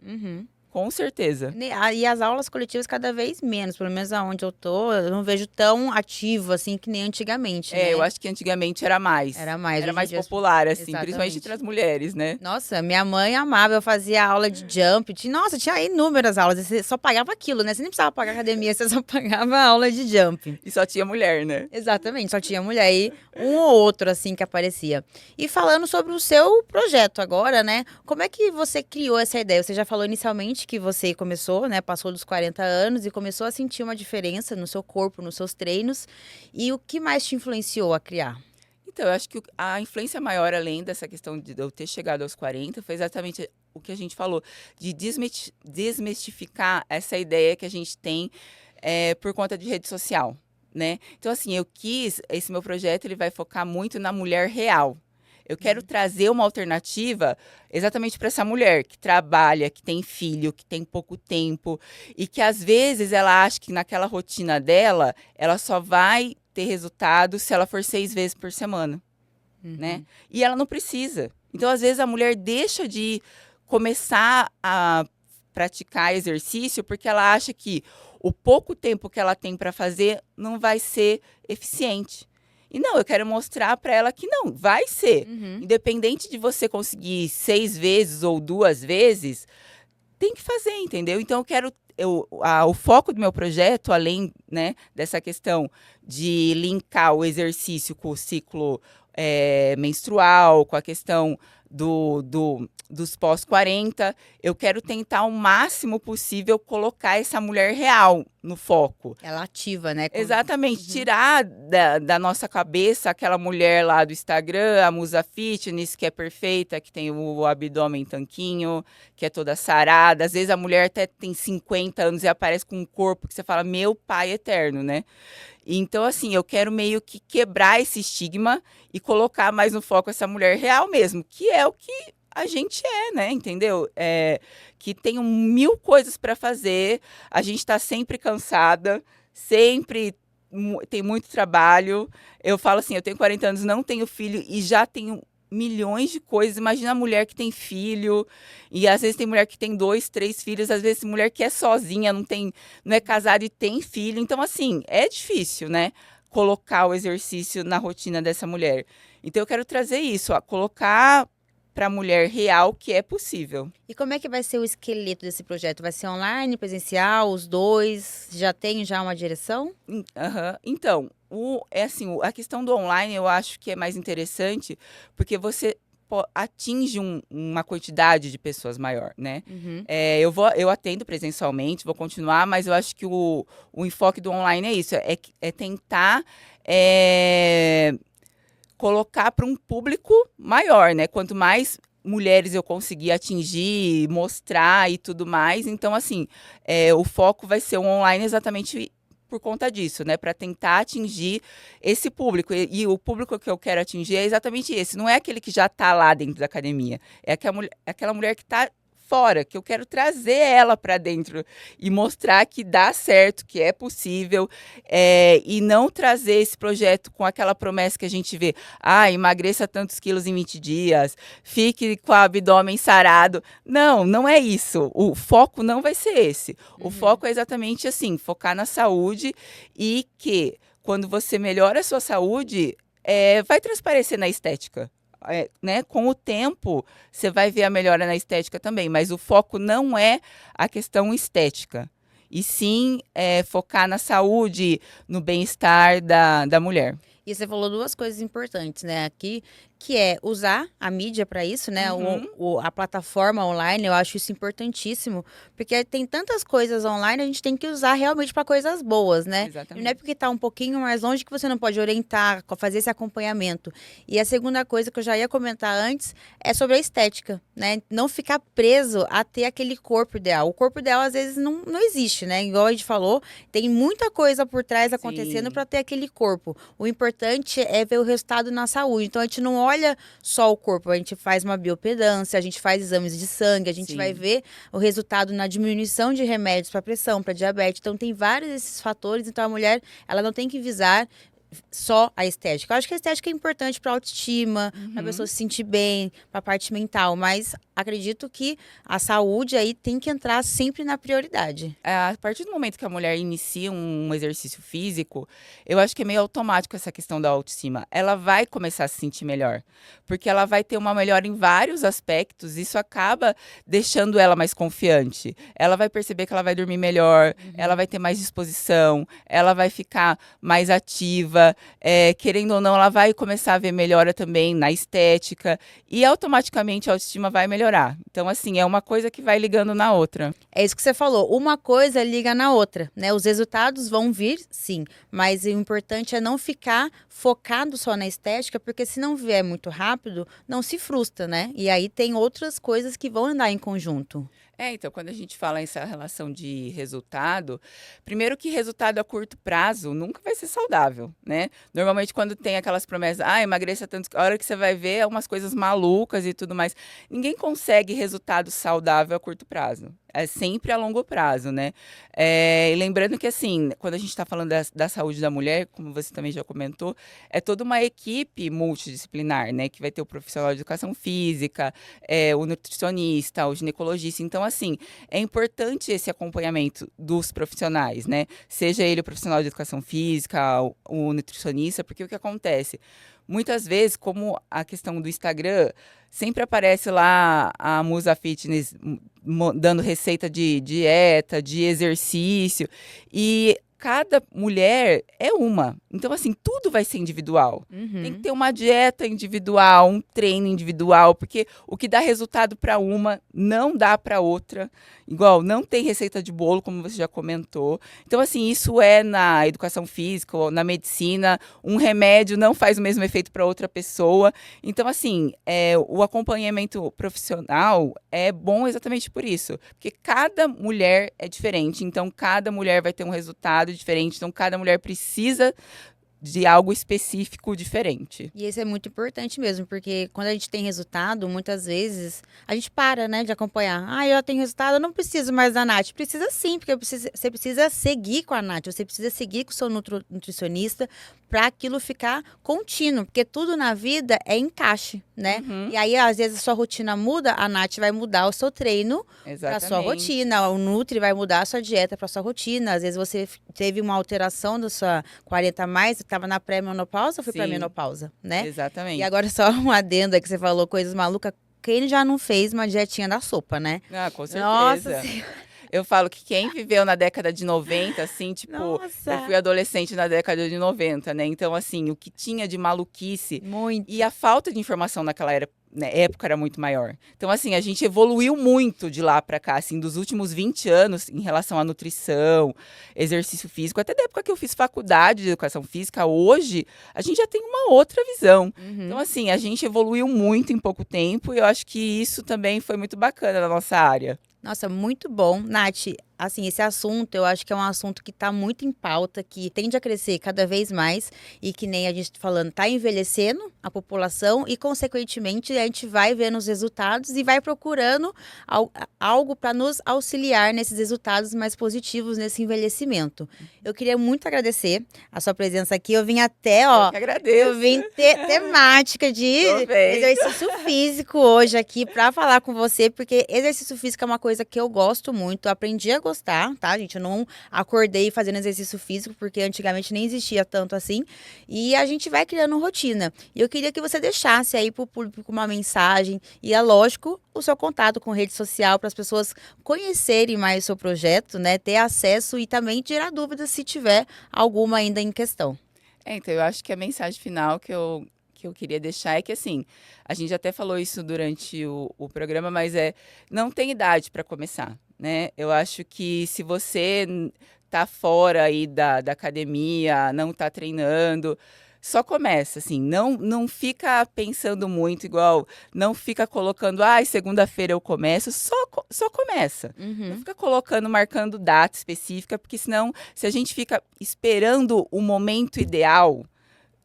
Com certeza. E as aulas coletivas cada vez menos, pelo menos aonde eu tô, eu não vejo tão ativo assim que nem antigamente, né? Eu acho que antigamente era mais. Era mais. Era Hoje em mais dia- popular, assim, Exatamente. principalmente entre as mulheres, né? Nossa, minha mãe amava, eu fazia aula de jump, nossa, tinha inúmeras aulas, você só pagava aquilo, né? Você nem precisava pagar academia, você só pagava aula de jump. E só tinha mulher, né? Exatamente, só tinha mulher aí, um ou outro assim que aparecia. E falando sobre o seu projeto agora, né? Como é que você criou essa ideia? Você já falou inicialmente que você começou, né? Passou dos 40 anos e começou a sentir uma diferença no seu corpo, nos seus treinos. E o que mais te influenciou a criar? Então, eu acho que a influência maior, além dessa questão de eu ter chegado aos 40, foi exatamente o que a gente falou, de desmistificar essa ideia que a gente tem por conta de rede social, né? Então, assim, esse meu projeto, ele vai focar muito na mulher real. Eu quero trazer uma alternativa exatamente para essa mulher que trabalha, que tem filho, que tem pouco tempo e que às vezes ela acha que naquela rotina dela, ela só vai ter resultado se ela for 6 vezes por semana, né? E ela não precisa. Então, às vezes, a mulher deixa de começar a praticar exercício porque ela acha que o pouco tempo que ela tem para fazer não vai ser eficiente. E não, eu quero mostrar para ela que não, vai ser. Independente de você conseguir 6 vezes ou 2 vezes, tem que fazer, entendeu? Então, o foco do meu projeto, além, né, dessa questão de linkar o exercício com o ciclo menstrual, com a questão dos pós-40, eu quero tentar o máximo possível colocar essa mulher real no foco. Ela ativa, né? Exatamente, tirar da nossa cabeça aquela mulher lá do Instagram, a Musa Fitness, que é perfeita, que tem o abdômen tanquinho, que é toda sarada. Às vezes a mulher até tem 50 anos e aparece com um corpo que você fala, meu pai eterno, né? Então, assim, eu quero meio que quebrar esse estigma e colocar mais no foco essa mulher real mesmo, que é o que a gente é, né? Entendeu? Que tem 1000 coisas para fazer, a gente está sempre cansada, sempre tem muito trabalho. Eu falo assim, eu tenho 40 anos, não tenho filho e já tenho milhões de coisas. Imagina a mulher que tem filho, e às vezes tem mulher que tem 2, 3 filhos, às vezes mulher que é sozinha, não é casada e tem filho. Então, assim, é difícil, né? Colocar o exercício na rotina dessa mulher. Então, eu quero trazer isso, ó, colocar para a mulher real que é possível. E como é que vai ser o esqueleto desse projeto? Vai ser online, presencial, os dois? Já tem uma direção? Então, a questão do online eu acho que é mais interessante, porque você atinge uma quantidade de pessoas maior, né? Eu atendo presencialmente, vou continuar, mas eu acho que o enfoque do online é isso, é tentar colocar para um público maior, né? Quanto mais mulheres eu conseguir atingir, mostrar e tudo mais, então, assim, o foco vai ser o online exatamente por conta disso, né? Para tentar atingir esse público. E o público que eu quero atingir é exatamente esse. Não é aquele que já está lá dentro da academia. É aquela mulher que está fora, que eu quero trazer ela para dentro e mostrar que dá certo, que é possível, e não trazer esse projeto com aquela promessa que a gente vê, emagreça tantos quilos em 20 dias, fique com o abdômen sarado. Não, não é isso. O foco não vai ser esse. O foco é exatamente assim, focar na saúde e que quando você melhora a sua saúde, vai transparecer na estética. Né? Com o tempo, você vai ver a melhora na estética também, mas o foco não é a questão estética, e sim focar na saúde, no bem-estar da mulher. E você falou duas coisas importantes, né? Aqui, que é usar a mídia para isso, né? A plataforma online, eu acho isso importantíssimo, porque tem tantas coisas online, a gente tem que usar realmente para coisas boas, né? Exatamente. E não é porque está um pouquinho mais longe que você não pode orientar, fazer esse acompanhamento. E a segunda coisa que eu já ia comentar antes é sobre a estética, né? Não ficar preso a ter aquele corpo ideal. O corpo ideal, às vezes, não existe, né? Igual a gente falou, tem muita coisa por trás acontecendo para ter aquele corpo. O importante é ver o resultado na saúde. Então, a gente não olha só o corpo, a gente faz uma biopedância, a gente faz exames de sangue, a gente vai ver o resultado na diminuição de remédios para pressão, para diabetes. Então, tem vários desses fatores. Então, a mulher, ela não tem que visar só a estética. Eu acho que a estética é importante para a autoestima, para a pessoa se sentir bem, para a parte mental, mas acredito que a saúde aí tem que entrar sempre na prioridade. A partir do momento que a mulher inicia um exercício físico, eu acho que é meio automático essa questão da autoestima. Ela vai começar a se sentir melhor, porque ela vai ter uma melhora em vários aspectos, isso acaba deixando ela mais confiante. Ela vai perceber que ela vai dormir melhor, ela vai ter mais disposição, ela vai ficar mais ativa, querendo ou não, ela vai começar a ver melhora também na estética e automaticamente a autoestima vai melhorar. Então, assim, é uma coisa que vai ligando na outra. É isso que você falou, uma coisa liga na outra, né? Os resultados vão vir, sim, mas o importante é não ficar focado só na estética, porque se não vier muito rápido, não se frustra, né? E aí tem outras coisas que vão andar em conjunto. Então, quando a gente fala essa relação de resultado, primeiro que resultado a curto prazo nunca vai ser saudável, né? Normalmente, quando tem aquelas promessas, emagreça tanto, a hora que você vai ver é umas coisas malucas e tudo mais. Ninguém consegue resultado saudável a curto prazo. É sempre a longo prazo, né? E lembrando que, assim, quando a gente está falando da saúde da mulher, como você também já comentou, é toda uma equipe multidisciplinar, né? Que vai ter o profissional de educação física, o nutricionista, o ginecologista. Então, assim, é importante esse acompanhamento dos profissionais, né? Seja ele o profissional de educação física, o nutricionista, porque o que acontece? Muitas vezes, como a questão do Instagram, sempre aparece lá a Musa Fitness dando receita de dieta, de exercício, e cada mulher é uma. Então, assim, tudo vai ser individual. Tem que ter uma dieta individual, um treino individual, porque o que dá resultado para uma não dá para outra. Igual, não tem receita de bolo, como você já comentou. Então, assim, isso é na educação física ou na medicina. Um remédio não faz o mesmo efeito para outra pessoa. Então, assim, o acompanhamento profissional é bom exatamente por isso. Porque cada mulher é diferente. Então, cada mulher vai ter um resultado diferente. Então, cada mulher precisa de algo específico diferente. E isso é muito importante mesmo, porque quando a gente tem resultado, muitas vezes a gente para, né, de acompanhar. Ah, eu tenho resultado, eu não preciso mais da Nath. Precisa sim, porque você precisa seguir com a Nath, você precisa seguir com o seu nutricionista para aquilo ficar contínuo, porque tudo na vida é encaixe, né? E aí, às vezes, a sua rotina muda, a Nath vai mudar o seu treino para a sua rotina, o Nutri vai mudar a sua dieta para a sua rotina. Às vezes você teve uma alteração da sua 40 a mais, estava na pré-menopausa ou foi para menopausa, né? Exatamente. E agora só um adendo aí que você falou, coisas malucas. Quem já não fez uma dietinha da sopa, né? Ah, com certeza. Nossa Senhora. Eu falo que quem viveu na década de 90, assim, tipo, Nossa. eu fui adolescente na década de 90, né? Então, assim, o que tinha de maluquice Muito. e a falta de informação naquela época era muito maior. Então, assim, a gente evoluiu muito de lá pra cá, assim, dos últimos 20 anos em relação à nutrição, exercício físico. Até da época que eu fiz faculdade de educação física, hoje, a gente já tem uma outra visão. Então, assim, a gente evoluiu muito em pouco tempo e eu acho que isso também foi muito bacana na nossa área. Nossa, muito bom. Nath, assim, esse assunto, eu acho que é um assunto que está muito em pauta, que tende a crescer cada vez mais e que nem a gente está falando, está envelhecendo a população e, consequentemente, a gente vai vendo os resultados e vai procurando algo para nos auxiliar nesses resultados mais positivos nesse envelhecimento. Eu queria muito agradecer a sua presença aqui. Eu vim até, ó, Eu que agradeço. eu vim temática de exercício físico hoje aqui para falar com você, porque exercício físico é uma coisa que eu gosto muito, aprendi a gostar, tá, gente? Eu não acordei fazendo exercício físico, porque antigamente nem existia tanto assim, e a gente vai criando rotina. E eu queria que você deixasse aí pro público uma mensagem, e é lógico, o seu contato com rede social, para as pessoas conhecerem mais o seu projeto, né, ter acesso e também tirar dúvidas se tiver alguma ainda em questão. Então, eu acho que a mensagem final que eu queria deixar é que, assim, a gente até falou isso durante o programa, mas não tem idade para começar, né? Eu acho que se você tá fora aí da academia, não tá treinando, só começa, assim, não fica pensando muito igual, não fica colocando, segunda-feira eu começo, só começa. Não fica colocando, marcando data específica, porque senão, se a gente fica esperando o momento ideal,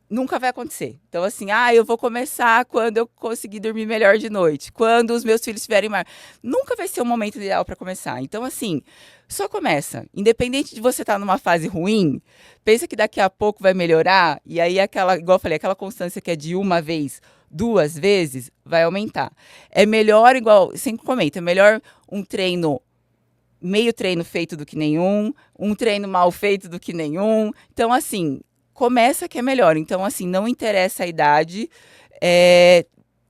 nunca vai acontecer. Então, assim, eu vou começar quando eu conseguir dormir melhor de noite, quando os meus filhos estiverem mais. Nunca vai ser o momento ideal para começar. Então, assim, só começa. Independente de você estar numa fase ruim, pensa que daqui a pouco vai melhorar, e aí igual eu falei, aquela constância que é de uma vez, 2 vezes, vai aumentar. É melhor, igual, sempre comenta, é melhor um treino, meio treino feito do que nenhum, um treino mal feito do que nenhum. Então, assim, começa que é melhor. Então, assim, não interessa a idade,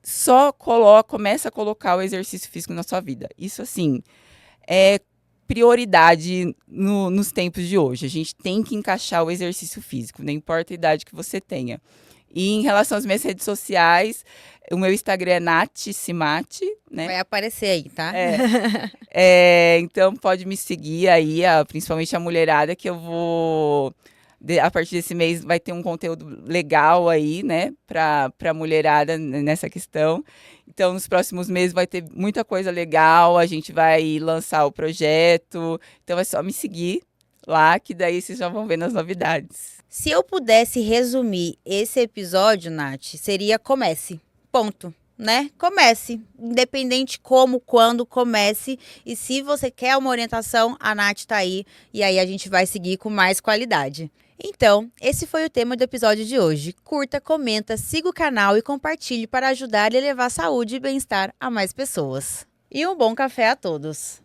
só começa a colocar o exercício físico na sua vida. Isso, assim, é prioridade nos tempos de hoje. A gente tem que encaixar o exercício físico, não importa a idade que você tenha. E em relação às minhas redes sociais, o meu Instagram é nathsimati, né? Vai aparecer aí, tá? Então, pode me seguir aí, principalmente a mulherada, que eu vou... A partir desse mês vai ter um conteúdo legal aí, né, pra mulherada nessa questão. Então, nos próximos meses vai ter muita coisa legal, a gente vai lançar o projeto. Então, é só me seguir lá, que daí vocês já vão ver nas novidades. Se eu pudesse resumir esse episódio, Nath, seria comece. Ponto. Né? Comece, independente como, quando, comece. E se você quer uma orientação, a Nath tá aí. E aí a gente vai seguir com mais qualidade. Então, esse foi o tema do episódio de hoje. Curta, comenta, siga o canal e compartilhe para ajudar e levar saúde e bem-estar a mais pessoas. E um bom café a todos!